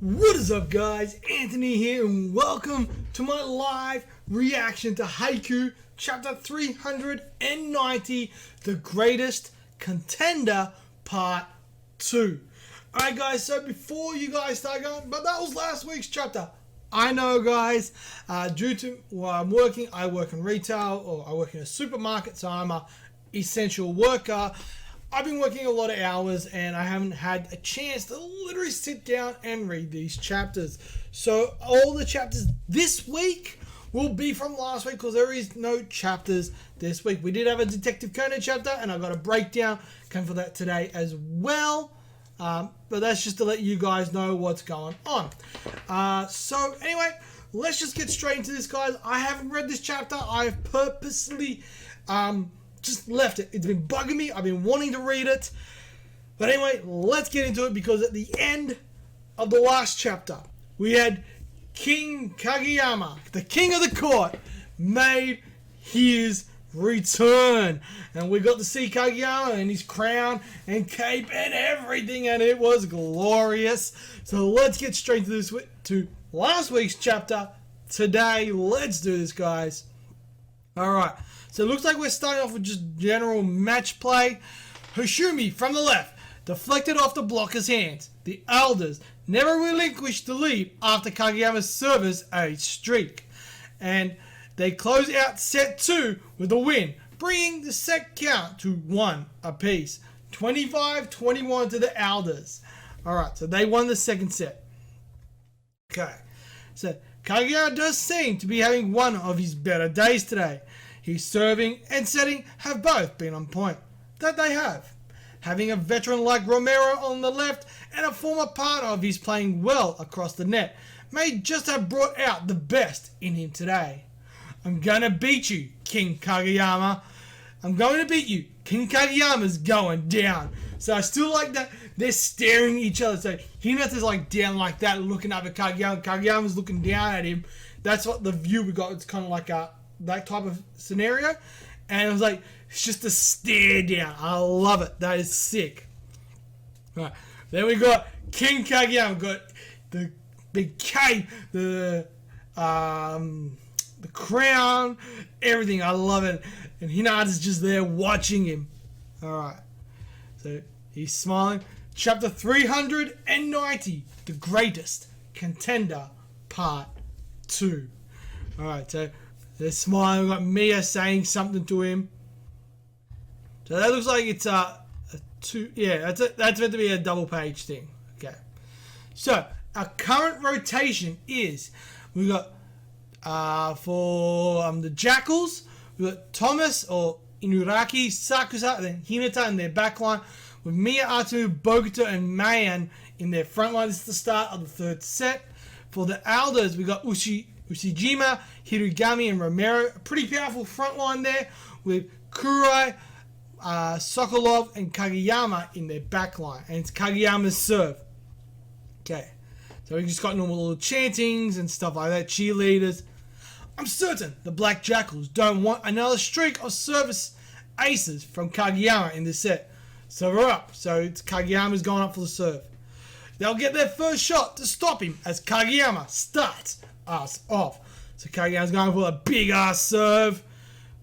What is up, guys? Anthony here, and welcome to my live reaction to Haikyuu chapter 390, The Greatest Contender Part 2. Alright guys, so before you guys start going, but that was last week's chapter. I know, guys, due to where I'm working, I work in retail, or I work in a supermarket, so I'm a essential worker. I've been working a lot of hours and I haven't had a chance to literally sit down and read these chapters. So all the chapters this week will be from last week because there is no chapters this week. We did have a Detective Conan chapter and I got a breakdown coming for that today as well. But that's just to let you guys know what's going on. So anyway, let's just get straight into this, guys. I haven't read this chapter. I've purposely just left it. It's been bugging me. I've been wanting to read it. But anyway, let's get into it because at the end of the last chapter, we had King Kageyama, the king of the court, made his return. And we got to see Kageyama and his crown and cape and everything, and it was glorious. So let's get straight to this, to last week's chapter today. Let's do this, guys. Alright. So it looks like we're starting off with just general match play. Hoshimi from the left deflected off the blocker's hands. The elders never relinquished the lead after Kageyama's service a streak. And they close out set 2 with a win, bringing the set count to 1 apiece. 25-21 to the elders. Alright, so they won the second set. Okay, so Kageyama does seem to be having one of his better days today. His serving and setting have both been on point. That they have. Having a veteran like Romero on the left and a former partner of his playing well across the net may just have brought out the best in him today. I'm gonna beat you, King Kageyama. I'm going to beat you. King Kageyama's going down. So I still like that they're staring at each other. So Hinata's like down like that, looking up at Kageyama. Kageyama's looking down at him. That's what the view we got. It's kind of like that type of scenario, and it was like it's just a stare down. I love it. That is sick. Right, then we got King Kageyama, got the big cape, the crown, everything. I love it, and Hinata's just there watching him. All right, so he's smiling. Chapter 390, The Greatest Contender, Part 2. All right, so they're smiling. We've got Mia saying something to him. So that looks like it's a two. Yeah, that's meant to be a double page thing. Okay. So our current rotation is we got for the Jackals, we got Thomas or Inuraki, Sakusa, and then Hinata in their backline, with Mia, Atu, Bogota, and Mayan in their front line. This is the start of the third set. For the Elders, we got Ushijima, Hirugami, and Romero. A pretty powerful front line there with Kurai, Sokolov, and Kageyama in their back line. And it's Kageyama's serve. Okay. So we just got normal little chantings and stuff like that. Cheerleaders. I'm certain the Black Jackals don't want another streak of service aces from Kageyama in this set. So we're up. So it's Kageyama's going up for the serve. They'll get their first shot to stop him as Kageyama starts us off. So Kageyama's going for a big ass serve.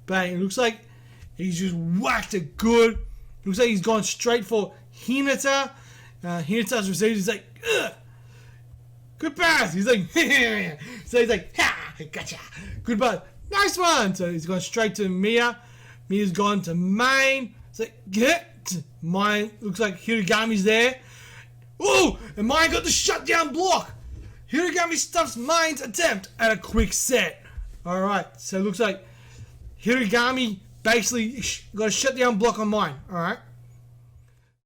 Bang. It looks like he's just whacked it good. Looks like he's gone straight for Hinata. Hinata's received. He's like, ugh. Good pass. He's like, so he's like, ha, gotcha. Good pass. Nice one. So he's gone straight to Mia. Mia's gone to Main. It's like, get. Mine looks like Hirugami's there. Ooh, and Main got the shutdown block. Hirugami stuffs Main's attempt at a quick set. Alright, so it looks like Hirugami basically got a shutdown block on Main. Alright.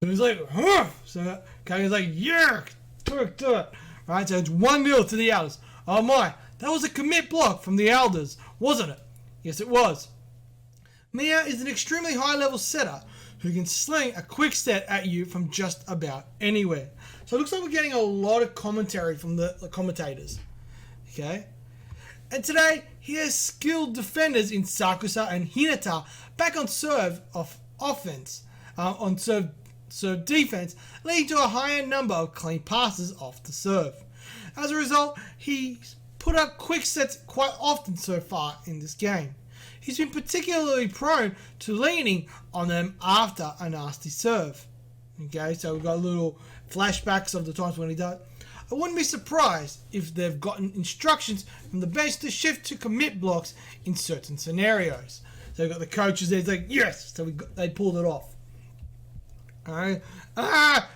So he's like, huh. So Kageyama's like, yeah, do it. Alright, so it's 1-0 to the Elders. Oh my, that was a commit block from the Elders, wasn't it? Yes, it was. Mia is an extremely high-level setter who can sling a quick set at you from just about anywhere. So it looks like we're getting a lot of commentary from the commentators. Okay? And today, he has skilled defenders in Sakusa and Hinata back on serve of offense, on serve defense, leading to a higher number of clean passes off the serve. As a result, he's put up quick sets quite often so far in this game. He's been particularly prone to leaning on them after a nasty serve. Okay, so we've got little flashbacks of the times when he does. I wouldn't be surprised if they've gotten instructions from the bench to shift to commit blocks in certain scenarios. So we've got the coaches there, it's like, yes! So they pulled it off. Alright.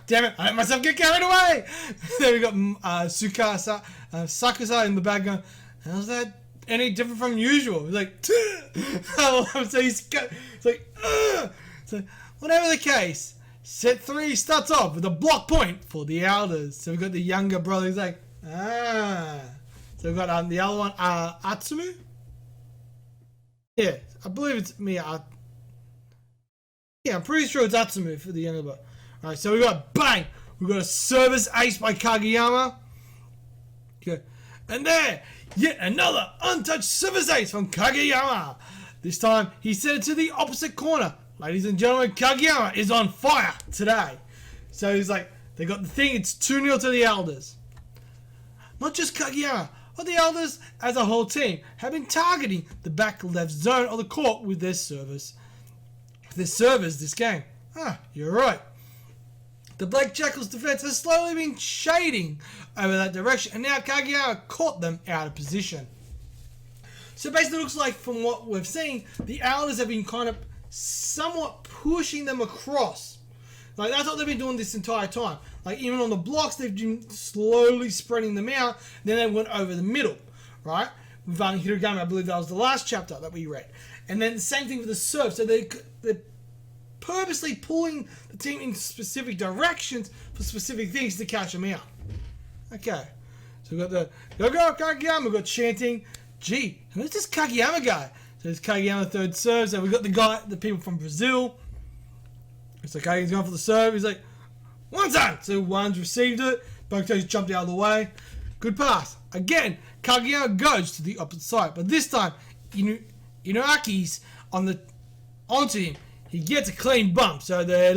Damn it, I let myself get carried away! Then we got Sakusa in the background. How's that any different from usual? He's like, so he's like, so whatever the case, set 3 starts off with a block point for the elders. So we've got the younger brother. He's like, So we've got the other one, Atsumu. Yeah, I believe it's Mia. Yeah, I'm pretty sure it's Atsumu for the younger brother. Alright, so we got bang. We got a service ace by Kageyama. Okay, and there, yet another untouched service ace from Kageyama. This time, he set it to the opposite corner. Ladies and gentlemen, Kageyama is on fire today. So he's like, they got the thing, it's 2-0 to the elders. Not just Kageyama, but the elders as a whole team have been targeting the back left zone of the court with their servers. This game. You're right. The Black Jackals defense has slowly been shading over that direction, and now Kageyama caught them out of position. So basically it looks like, from what we've seen, the elders have been kind of somewhat pushing them across. Like, that's what they've been doing this entire time. Like, even on the blocks, they've been slowly spreading them out. Then they went over the middle, right? With Hiragami, I believe that was the last chapter that we read. And then the same thing with the serve. So they're purposely pulling the team in specific directions for specific things to catch them out. Okay. So we've got the go Kageyama. We've got chanting. Gee, who's this Kageyama guy? So it's Kageyama third serve. So we've got the people from Brazil. It's like, okay, he's going for the serve. He's like, one's on. So one's received it. Bokuto's jumped out of the way. Good pass. Again, Kageyama goes to the opposite side. But this time, Inuaki's onto him. He gets a clean bump. So the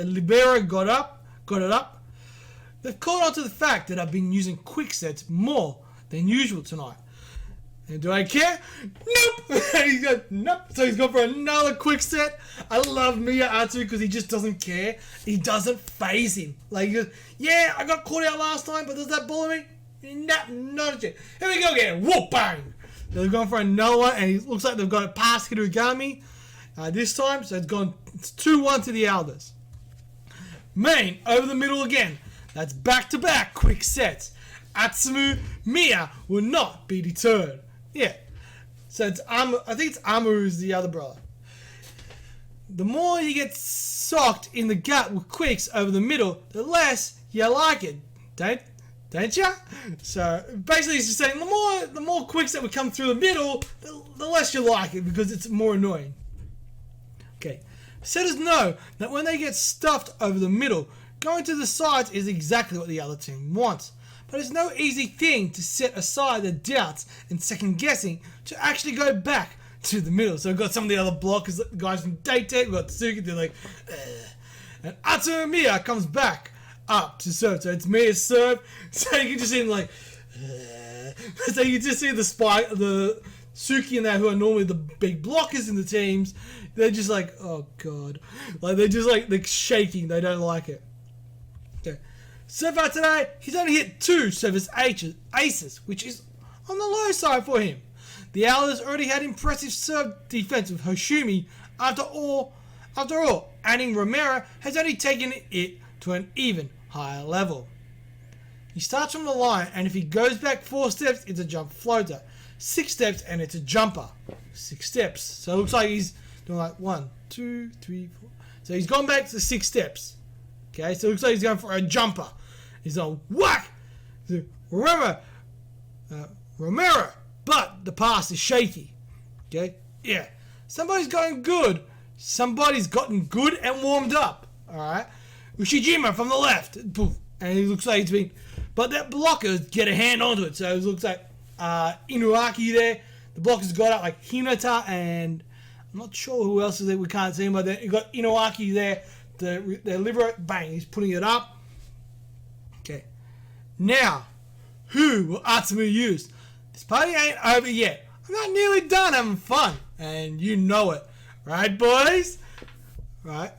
libero got it up. They've caught on to the fact that I've been using quick sets more than usual tonight. And do I care? Nope! And he's got nope. So he's gone for another quick set. I love Miya Atsu because he just doesn't care. He doesn't phase him. Like, he goes, yeah, I got caught out last time, but does that bother me? Nah, not a chance. Here we go again. Whoop, bang! So they've gone for another one, and it looks like they've got it past Hiragami this time. So it's 2-1 to the elders. Main over the middle again. That's back-to-back quick sets. Atsumu Miya will not be deterred. Yeah. So it's I think it's Amu's the other brother. The more you get socked in the gut with quicks over the middle, the less you like it. Don't ya? So basically it's just saying the more quicks that would come through the middle, the less you like it because it's more annoying. Okay. Setters know that when they get stuffed over the middle, going to the sides is exactly what the other team wants. But it's no easy thing to set aside the doubts and second guessing to actually go back to the middle. So we've got some of the other blockers, the guys from Date, we've got Tsuki, they're like, and Atsumu Miya comes back up to serve. So it's Miya's serve. So you can just see him like, so you can just see the Tsuki and that, who are normally the big blockers in the teams. They're just like, oh god. Like they're shaking, they don't like it. Okay. So far today, he's only hit 2 service aces, which is on the low side for him. The Owlers already had impressive serve defense with Hoshimi. After all, adding Romero has only taken it to an even higher level. He starts from the line, and if he goes back 4 steps, it's a jump floater. 6 steps, and it's a jumper. 6 steps. So it looks like he's doing like 1, 2, 3, 4. So he's gone back to 6 steps. Okay, so it looks like he's going for a jumper. He's on whack! Romero, but the pass is shaky. Okay, yeah. Somebody's going good. Somebody's gotten good and warmed up. Alright. Ushijima from the left. Poof. And it looks like it's been... But that blocker get a hand onto it. So it looks like Inuaki there. The blockers got out like Hinata and... I'm not sure who else is there. We can't see him. But then you got Inuaki there. The libero. Bang. He's putting it up. Okay. Now, who will Atsumu use? This party ain't over yet. I'm not nearly done having fun, and you know it. Right, boys? Right?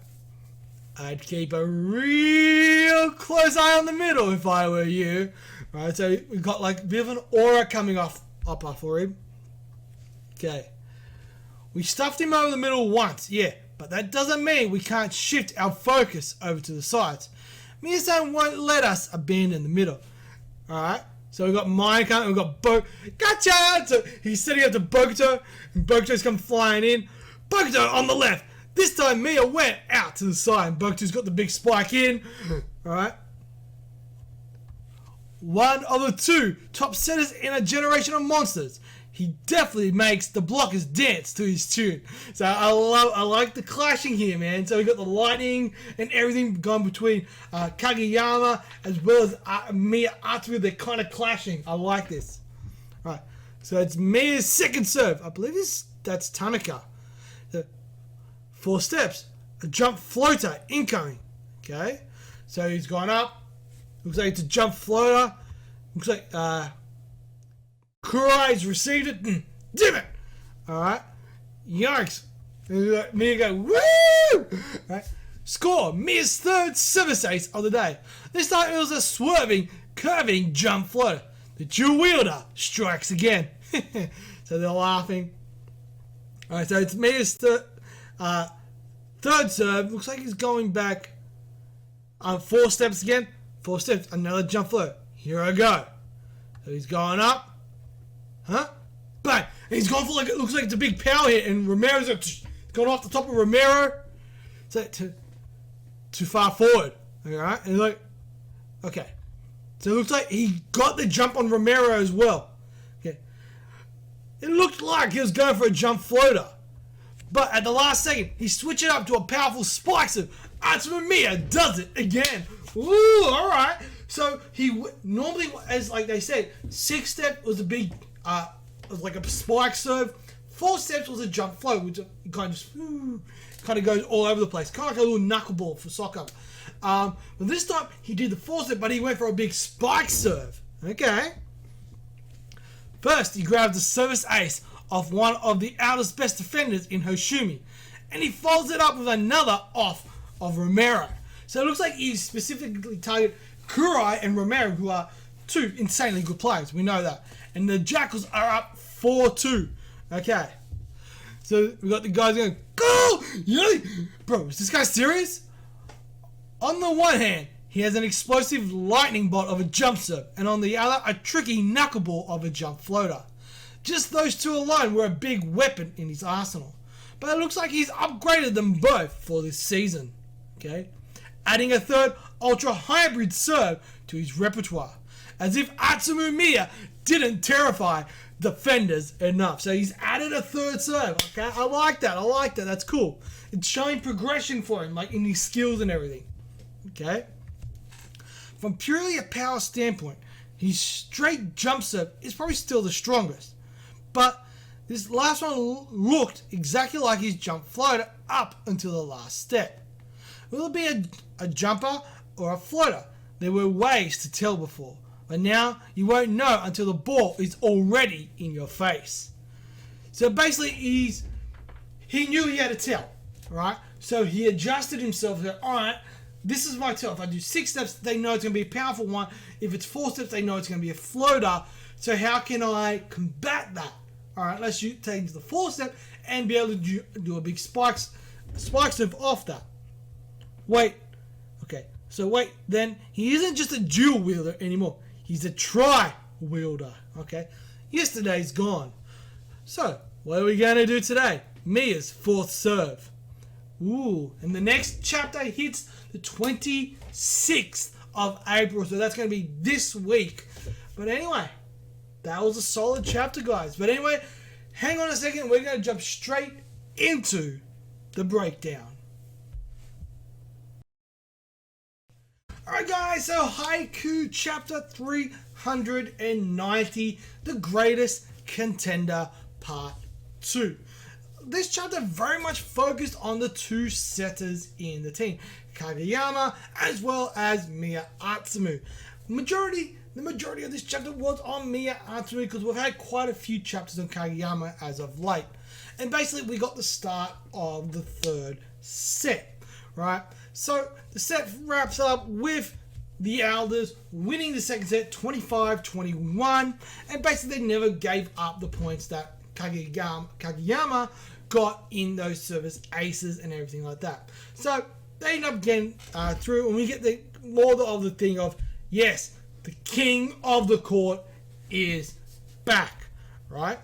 I'd keep a real close eye on the middle if I were you. Right, so we've got like a bit of an aura coming up for him. Okay. We stuffed him over the middle once, yeah, but that doesn't mean we can't shift our focus over to the sides. Miya-san won't let us abandon the middle. Alright, so we've got Minecraft and we've got Gotcha! So he's setting up to Bokuto, and Bokuto's come flying in. Bokuto on the left. This time Miya went out to the side, and Bokuto's got the big spike in. Alright. One of the two top setters in a generation of monsters. He definitely makes the blockers dance to his tune. So I like the clashing here, man. So we got the lightning and everything going between Kageyama as well as Miya Atsumu. They're kind of clashing. I like this. All right. So it's Miya's second serve. I believe that's Tanaka. So 4 steps. A jump floater incoming. Okay. So he's gone up. Looks like it's a jump floater. Looks like Kurai's received it. Damn it! Alright. Yikes. Miya go, woo! Right. Score. Miya's third service ace of the day. This time it was a swerving, curving jump floater. The dual wielder strikes again. So they're laughing. Alright, so it's Miya's third serve. Looks like he's going back 4 steps again. 4 steps. Another jump floater. Here I go. So he's going up. Huh? Bang! And he's gone for like, it looks like it's a big power hit, and Romero's gone off the top of Romero. So too far forward. Alright? And like, okay. So it looks like he got the jump on Romero as well. Okay. It looked like he was going for a jump floater. But at the last second, he switched it up to a powerful spike serve. Atsumu Miya does it again. Ooh, alright. So he normally, as like they said, 6 step was a big, was like a spike serve. 4 steps was a jump flow, which kind of goes all over the place, kind of like a little knuckleball for soccer. But this time he did the 4 step, but he went for a big spike serve. Okay. First, he grabbed the service ace off one of the outer's best defenders in Hoshumi, and he follows it up with another off of Romero. So it looks like he specifically targeted Kurai and Romero, who are 2 insanely good players. We know that. And the Jackals are up 4-2. Okay. So we got the guys going, go! Yeah! Bro, is this guy serious? On the one hand, he has an explosive lightning bolt of a jump serve, and on the other, a tricky knuckleball of a jump floater. Just those 2 alone were a big weapon in his arsenal. But it looks like he's upgraded them both for this season. Okay? Adding a third ultra hybrid serve to his repertoire. As if Atsumu Miya didn't terrify defenders enough. So he's added a third serve. Okay, I like that. That's cool. It's showing progression for him, like in his skills and everything. Okay? From purely a power standpoint, his straight jump serve is probably still the strongest. But this last one looked exactly like his jump floater up until the last step. Will it be a jumper or a floater? There were ways to tell before, but now you won't know until the ball is already in your face. So basically, he knew he had to tell, right? So he adjusted himself. That all right, this is my tell. If I do 6 steps, they know it's going to be a powerful one. If it's 4 steps, they know it's going to be a floater. So how can I combat that? All right, let's take the 4 step and be able to do a big spike serve off that. Wait, okay, so wait, then he isn't just a dual wielder anymore. He's a tri-wielder, okay? Yesterday's gone. So, what are we going to do today? Miya's 4th serve. Ooh, and the next chapter hits the 26th of April, so that's going to be this week. But anyway, that was a solid chapter, guys. But anyway, hang on a second, we're going to jump straight into the breakdown. Alright guys, so Haikyuu chapter 390, The Greatest Contender Part 2. This chapter very much focused on the 2 setters in the team, Kageyama as well as Miya Atsumu. Majority the majority of this chapter was on Miya Atsumu because we've had quite a few chapters on Kageyama as of late. And basically we got the start of the third set, right? So the set wraps up with the Elders winning the second set 25-21, and basically they never gave up the points that Kageyama got in those service aces and everything like that. So they end up getting through, and we get the more of the thing of, yes, the king of the court is back, right?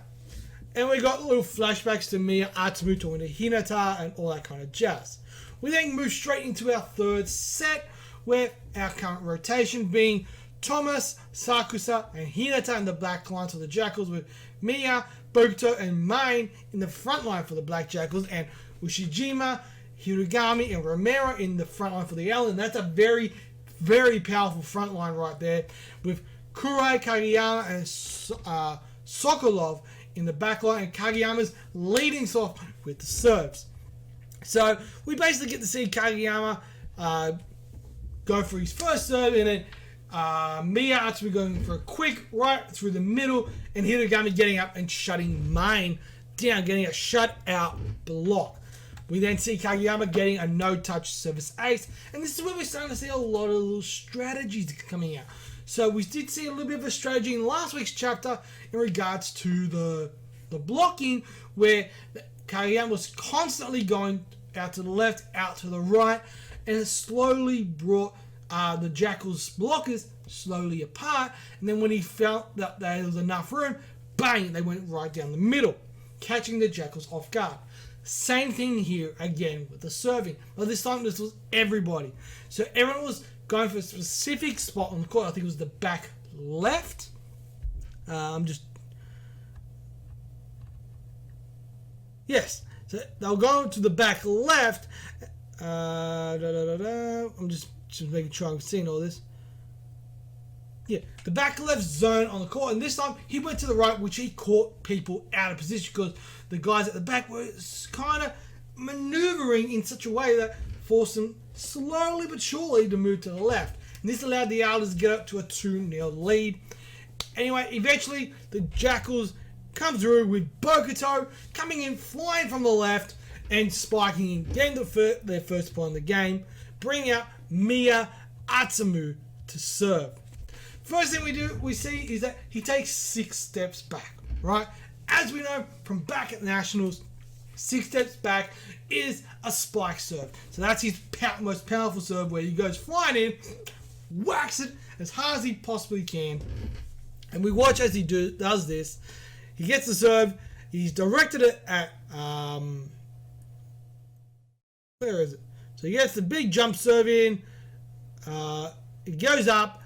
And we got little flashbacks to Miya Atsumu talking to Hinata and all that kind of jazz. We then move straight into our third set, where our current rotation being Thomas, Sakusa, and Hinata in the back line for the Jackals, with Miya, Bokuto, and Main in the front line for the Black Jackals, and Ushijima, Hirugami, and Romero in the front line for the L. And that's a very, very powerful front line right there, with Kurai, Kageyama, and Sokolov in the back line, and Kageyama's leading off with the serves. So we basically get to see Kageyama go for his first serve, and then Miya Atsumu going for a quick right through the middle, and Hirugami getting up and shutting Main down, getting a shutout block. We then see Kageyama getting a no-touch service ace, and this is where we're starting to see a lot of little strategies coming out. So we did see a little bit of a strategy in last week's chapter in regards to the blocking, where Kageyama was constantly going out to the left, out to the right, and it slowly brought the Jackals' blockers slowly apart. And then when he felt that there was enough room, bang, they went right down the middle, catching the Jackals off guard. Same thing here again with the serving. But this time this was everybody. So everyone was going for a specific spot on the court. I think it was the back left. Yes. So they'll go to the back left. I'm just making sure I'm seeing all this. Yeah, the back left zone on the court, and this time he went to the right, which he caught people out of position because the guys at the back were kind of maneuvering in such a way that forced them slowly but surely to move to the left. And this allowed the Elders to get up to a 2-0 lead. Anyway, eventually the Jackals come through with Bokuto coming in, flying from the left and spiking in, getting their first point in the game, bringing out Miya Atsumu to serve. First thing we see is that he takes 6 steps back, right? As we know from back at the Nationals, 6 steps back is a spike serve. So that's his most powerful serve, where he goes flying in, whacks it as hard as he possibly can. And we watch as he does this. He gets the serve. He's directed it at... where is it? So he gets the big jump serve in. It goes up.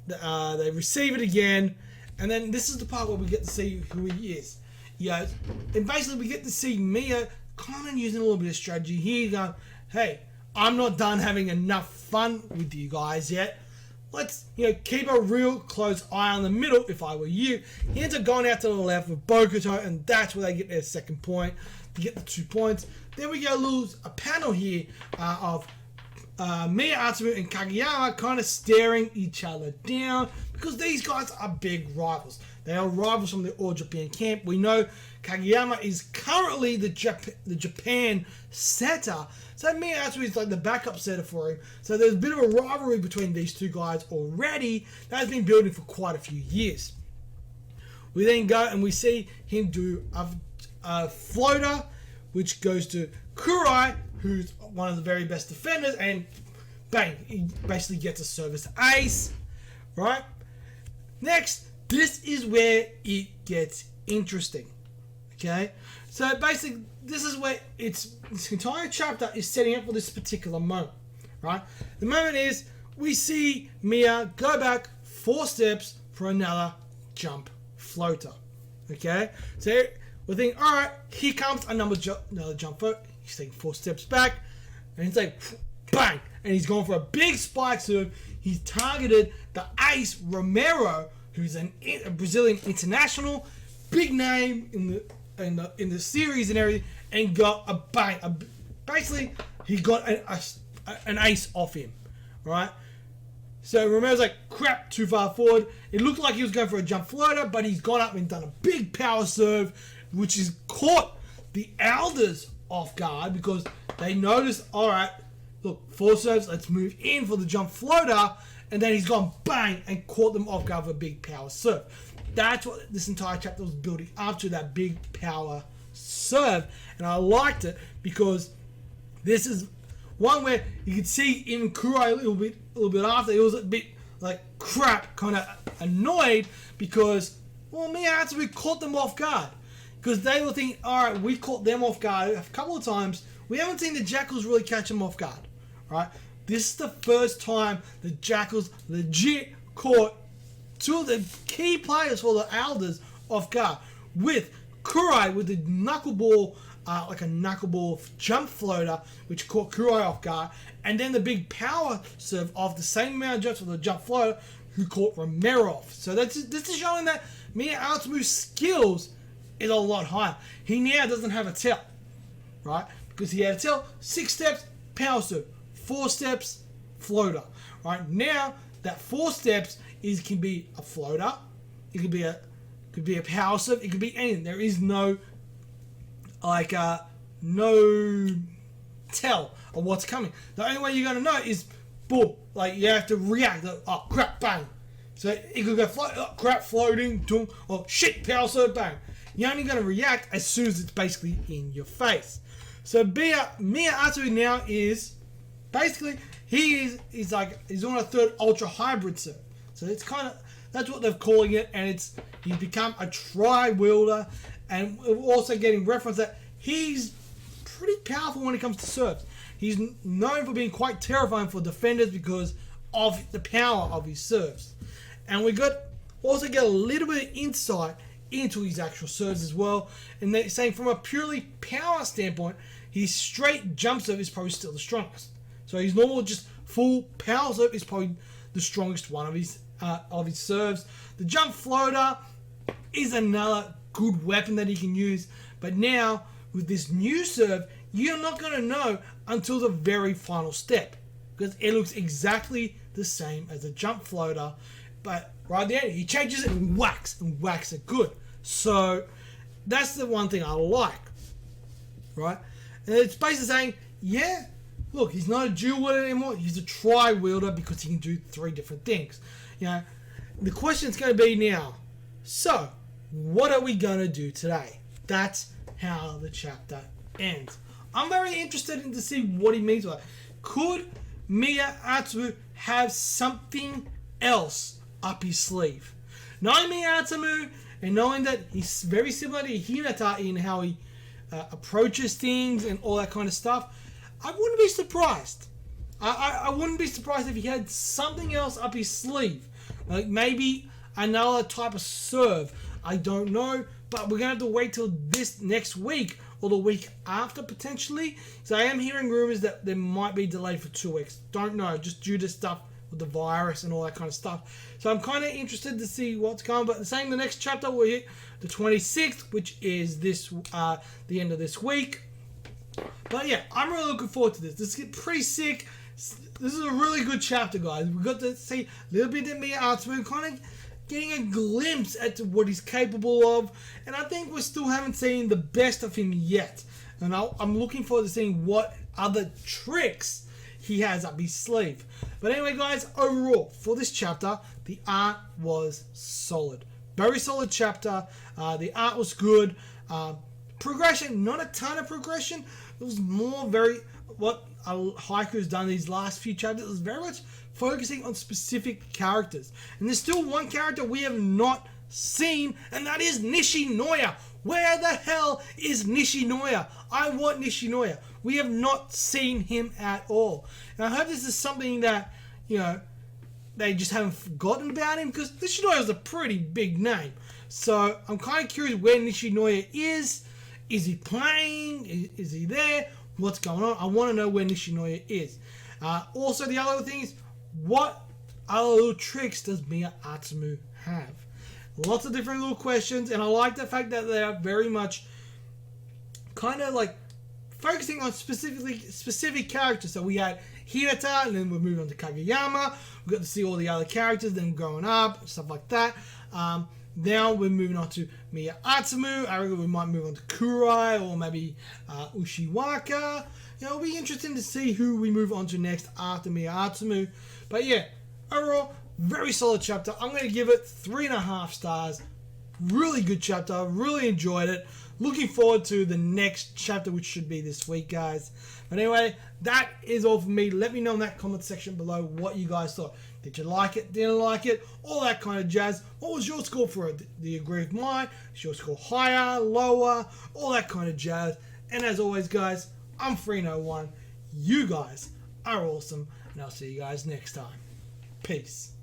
They receive it again, and then this is the part where we get to see who he is. Yeah, and basically we get to see Miya kind of using a little bit of strategy here, going, "Hey, I'm not done having enough fun with you guys yet. Let's keep a real close eye on the middle. If I were you." He ends up going out to the left with Bokuto, and that's where they get their second point to get the 2 points. Then we go lose a panel here of Miya Atsumu and Kageyama kind of staring each other down, because these guys are big rivals. They are rivals from the All Japan camp. We know Kageyama is currently the Japan setter, so Miya Atsumu is like the backup setter for him. So there's a bit of a rivalry between these two guys already that has been building for quite a few years. We then go and we see him do a floater, which goes to Kurai, who's one of the very best defenders, and bang, he basically gets a service ace, right? Next, this is where it gets interesting, okay? So basically, this is where this entire chapter is setting up for this particular moment, right? The moment is, we see Miya go back 4 steps for another jump floater, okay? So we're thinking, all right, here comes another jump float. He's taking 4 steps back, and he's like, bang, and he's going for a big spike serve. He's targeted the ace Romero, who's a Brazilian international, big name in the series and everything, and got a bang. Basically, he got an ace off him, right? So Romero's like, crap, too far forward. It looked like he was going for a jump floater, but he's gone up and done a big power serve, which has caught the Elders off guard because they noticed, all right, look, 4 serves, let's move in for the jump floater. And then he's gone bang and caught them off guard with a big power serve. That's what this entire chapter was building up to, that big power serve. And I liked it because this is one where you could see even Kurai a little bit after, he was a bit like crap, kind of annoyed because, well, we caught them off guard. Because they were thinking, all right, we caught them off guard a couple of times. We haven't seen the Jackals really catch them off guard, right? This is the first time the Jackals legit caught 2 of the key players for the Elders off guard. With Kurai with the knuckleball, like a knuckleball jump floater, which caught Kurai off guard. And then the big power serve of the same amount of jumps for the jump floater, who caught Romero off. So this is showing that Mia Atsumu's skills is a lot higher. He now doesn't have a tell, right? Because he had a tell, 6 steps, power serve. 4 steps, floater. Right now, that 4 steps can be a floater. It could be a power serve. It could be anything. There is no no tell of what's coming. The only way you're gonna know is boom. Like you have to react. Oh crap! Bang. So it could go crap, floating, doom, or shit, power serve, bang. You're only gonna react as soon as it's basically in your face. So Mia Atsumu now is. Basically, he's on a 3rd ultra hybrid serve. So it's that's what they're calling it, and he's become a tri-wielder, and we're also getting reference that he's pretty powerful when it comes to serves. He's known for being quite terrifying for defenders because of the power of his serves. And we also get a little bit of insight into his actual serves as well, and they're saying from a purely power standpoint, his straight jump serve is probably still the strongest. So his normal, just full power serve is probably the strongest one of his serves. The jump floater is another good weapon that he can use. But now, with this new serve, you're not going to know until the very final step. Because it looks exactly the same as the jump floater. But right there, he changes it and whacks it good. So that's the one thing I like. Right? And it's basically saying, yeah, look, he's not a dual wielder anymore. He's a tri-wielder because he can do 3 different things. You know, the question's going to be now, so what are we going to do today? That's how the chapter ends. I'm very interested in to see what he means by that. Could Mia Atsumu have something else up his sleeve? Knowing Mia Atsumu and knowing that he's very similar to Hinata in how he approaches things and all that kind of stuff, I wouldn't be surprised. I wouldn't be surprised if he had something else up his sleeve. Like maybe another type of serve. I don't know. But we're going to have to wait till this next week or the week after potentially. So I am hearing rumors that there might be delayed for 2 weeks. Don't know. Just due to stuff with the virus and all that kind of stuff. So I'm kind of interested to see what's coming. But saying the next chapter will hit the 26th, which is the end of this week. But yeah, I'm really looking forward to this. This is pretty sick. This is a really good chapter, guys. We got to see a little bit of Mia Atsumu, kind of getting a glimpse at what he's capable of. And I think we still haven't seen the best of him yet. And I'm looking forward to seeing what other tricks he has up his sleeve. But anyway, guys, overall, for this chapter, the art was solid. Very solid chapter. The art was good. Progression, not a ton of progression. It was more what Haikyuu's done these last few chapters. It was very much focusing on specific characters. And there's still one character we have not seen, and that is Nishinoya. Where the hell is Nishinoya? I want Nishinoya. We have not seen him at all. And I hope this is something that, they just haven't forgotten about him, because Nishinoya is a pretty big name. So I'm kind of curious where Nishinoya is. Is he playing? Is he there? What's going on? I want to know where Nishinoya is. Also, the other thing is, what other little tricks does Mia Atsumu have? Lots of different little questions, and I like the fact that they are very much kind of like focusing on specific characters. So we had Hinata, and then we'll move on to Kageyama. We got to see all the other characters, them growing up, stuff like that. Now we're moving on to Miya Atsumu. I reckon we might move on to Kurai or maybe Ushiwaka. It'll be interesting to see who we move on to next after Miya Atsumu. But yeah, overall, very solid chapter. I'm going to give it 3.5 stars. Really good chapter. Really enjoyed it. Looking forward to the next chapter, which should be this week, guys. But anyway, that is all for me. Let me know in that comment section below what you guys thought. Did you like it? Didn't like it? All that kind of jazz. What was your score for it? Do you agree with mine? Is your score higher, lower? All that kind of jazz. And as always, guys, I'm Free01. You guys are awesome. And I'll see you guys next time. Peace.